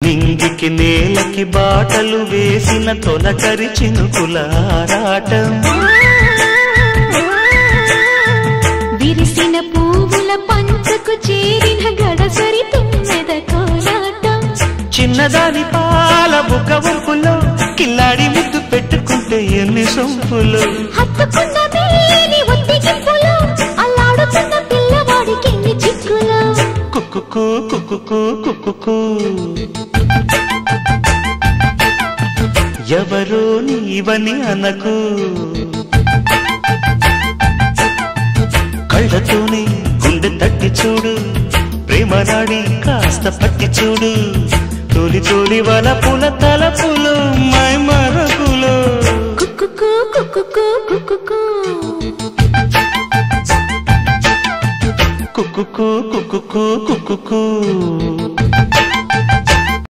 నింగికి నేలకి బాటలు వేసిన తొలకరి చినుకుల ఆరాటం విరిసిన పువ్వుల పంచకు చేరిన గడసరి తుమ్మెద కోలాటం చిన్నదాని పాల బుక్క వంపులో కిల్లాడి ముద్దు పెట్టుకుంటే ఎన్ని సొంపులు హత్తుకున్న మేని ఒత్తికింపులో అల్లాడుతున్న పిల్లవాడికి ఎన్ని చిక్కులు కుక్కుకు కుక్కుకు కుక్కుకు ఎవరో నీవని అనకు కళ్ళతోనే గుండె తట్టి చూడు ప్రేమ నాడి కాస్త పట్టి చూడు తోలి తోలి వలపుల తలపులు మై మరపులు కుక్కుకు కుక్కుకు కుక్కుకు కుక్కుకు కుక్కుకు కుక్కుకు